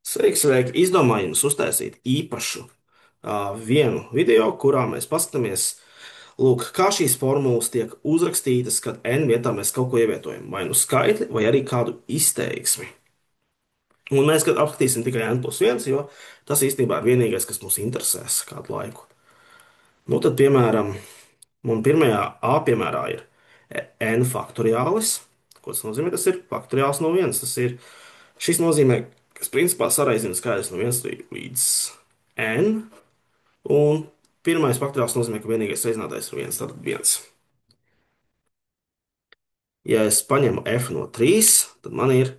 Sveiki, sveiki! Izdomāju jums uztaisīt īpašu vienu video, kurā mēs paskatāmies, lūk, kā šīs formulas tiek uzrakstītas, kad n vietā mēs kaut ko ievietojam. Vai nu skaitli, vai arī kādu izteiksmi. Un mēs apskatīsim tikai n plus 1, jo tas īstenībā ir vienīgais, kas mūs interesēs kādu laiku. Nu, tad, piemēram, man pirmajā A piemērā ir n faktoriālis. Ko tas nozīmē? Tas ir faktoriāls no 1. Šis nozīmē, kas principā sareizina skaidrs no 1 līdz n. Un pirmais faktoriāls nozīmē, ka vienīgais reizinātājs ir 1, tad 1. Ja es paņemu f no 3, tad man ir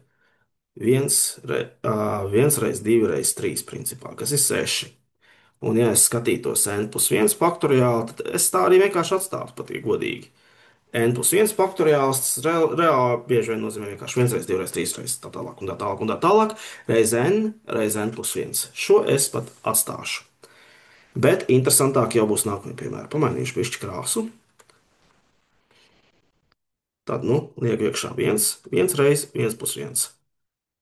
1 reiz 2 reiz 3 principā, kas ir 6. Un ja es skatītos n plus 1 faktoriāli, tad es tā arī vienkārši atstātu, pat ja godīgi. N plus 1 faktoriāls, tas reāli bieži vien nozīmē vienkārši 1 reiz 2 reiz 3 reiz tā tālāk un tā tālāk un tā tālāk, reiz n plus 1. Šo es pat atstāšu. Bet interesantāk jau būs nākamie piemēri. Pamainīšu pišķi krāsu. Tad, lieku iekšā 1 reiz 1 plus 1.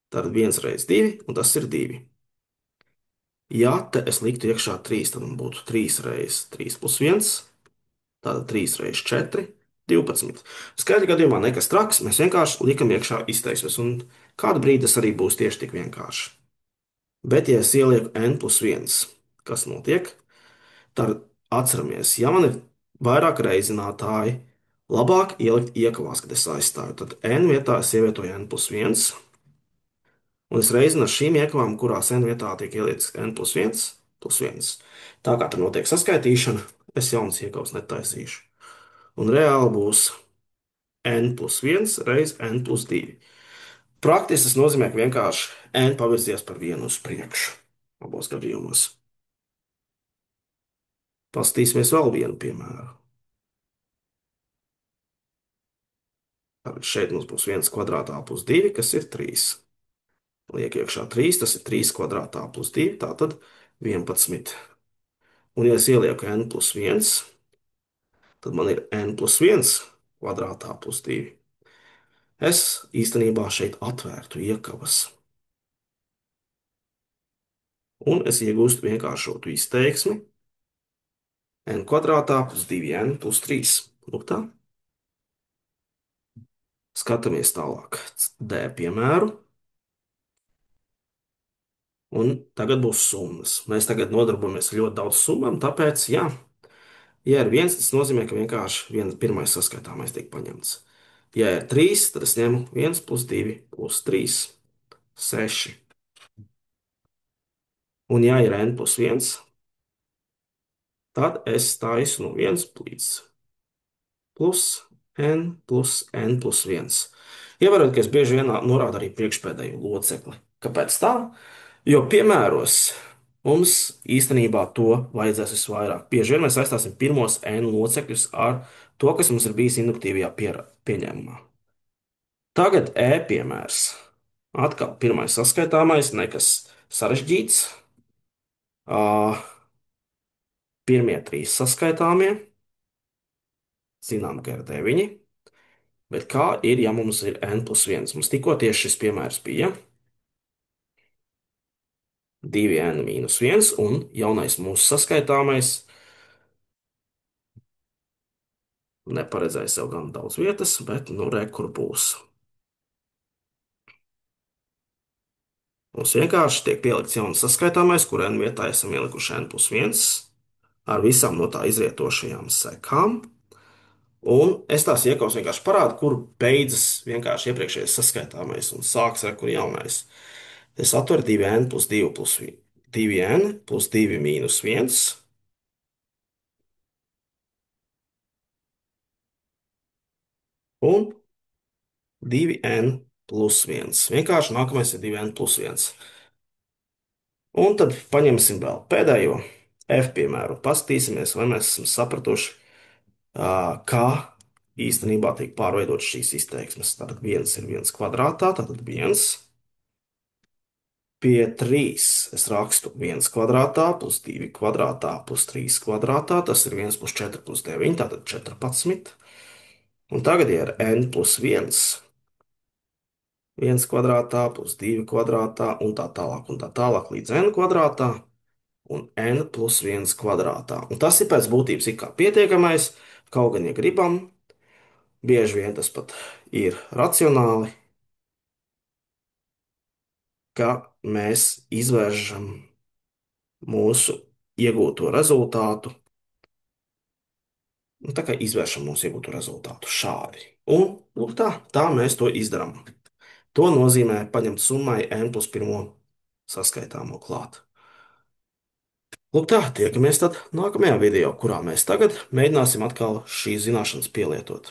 Tad 1 reiz 2, un tas ir 2. Ja te es liktu iekšā 3, tad man būtu 3 reiz 3 plus 1. Tātad 3 reiz 4, 12. Skaidra gadījumā nekas traks, mēs vienkārši likam iekšā izteiksmes, un kādu brīdi tas arī būs tieši tik vienkārši. Bet, ja es ielieku n plus 1, kas notiek? Tad atceramies, ja man ir vairāk reizinātāji, labāk ielikt iekavās, kad es aizstāju. Tad n vietā es ievietoju n plus 1, un es reizinu ar šīm iekavām, kurās n vietā tiek ielikts n plus 1, plus 1. Tā kā tur notiek saskaitīšana, es jaunas iekavas netaisīšu. Un reāli būs n plus 1 reiz n plus 2. Praktiski tas nozīmē, ka vienkārši n pavirzies par vienu uz priekšu abos gadījumos. Paskatīsimies vēl vienu piemēru. Tātad šeit mums būs 1 kvadrātā plus 2, kas ir 3. Liek iekšā 3, tas ir 3 kvadrātā plus 2, tātad 11. Un, ja es ielieku n plus 1, tad man ir n plus 1 kvadrātā plus 2. Es īstenībā šeit atvērtu iekavas. Un es iegūstu vienkāršotu izteiksmi n kvadrātā plus 2n plus 3. Lūk tā. Skatāmies tālāk. D piemēru. Un tagad būs summas. Mēs tagad nodarbojamies ar ļoti daudz summām, tāpēc, jā, ja ir 1, tas nozīmē, ka vienkārši pirmais saskaitāmais tiek paņemts. Ja ir 3, tad es ņemu 1 plus 2 plus 3, 6. Un ja ir n plus 1, tad es taisu no 1 līdz plus n plus 1. Ievērot, ka es bieži vien norādu arī priekšpēdējo locekli. Kāpēc tā? Jo piemēros mums īstenībā to vajadzēs visvairāk. Bieži vien mēs aizstāsim pirmos n locekļus ar to, kas mums ir bijis induktīvajā pieņēmumā. Tagad piemērs. Atkal pirmais saskaitāmais, nekas sarežģīts. Pirmie 3 saskaitāmie. Zinām, ka ir 9. Bet kā ir, ja mums ir n plus 1? Mums tikko tieši šis piemērs bija 2n mīnus 1, un jaunais mūsu saskaitāmais neparedzēja sev gan daudz vietas, bet nu re, kur būs. Mums vienkārši tiek pielikts jauns saskaitāmais, kur n vietā esam ielikuši n plus 1 ar visām no tā izrietošajām sekām. Un es tās iekavas vienkārši parādu, kur beidzas vienkārši iepriekšējais saskaitāmais un sāks ar kur jaunais. Es atveru 2n plus 2 plus 2n plus 2 mīnus 1. Un 2n plus 1. Vienkārši nākamais ir 2n plus 1. Un tad paņemsim vēl pēdējo f piemēru. Paskatīsimies, vai mēs esam sapratuši, kā īstenībā tiek pārveidot šīs izteiksmes. Tātad 1 ir 1 kvadrātā, tātad 1. Pie 3 es rakstu 1 kvadrātā plus 2 kvadrātā plus 3 kvadrātā. Tas ir 1 plus 4 plus 9, tātad 14. Un tagad, ja ir n plus 1, viens kvadrātā plus 2 kvadrātā un tā tālāk līdz n kvadrātā un n plus 1 kvadrātā. Un tas ir pēc būtības it kā pietiekamais, kaut gan, ja gribam, bieži vien tas pat ir racionāli, ka mēs izvēršam mūsu iegūto rezultātu, nu, tā kā izvēršam mūsu iegūto rezultātu šādi. Un, lūk, tā mēs to izdarām. To nozīmē paņemt summai n plus 1 saskaitāmo klāt. Lūk, tiekamies tad nākamajā video, kurā mēs tagad mēģināsim atkal šīs zināšanas pielietot.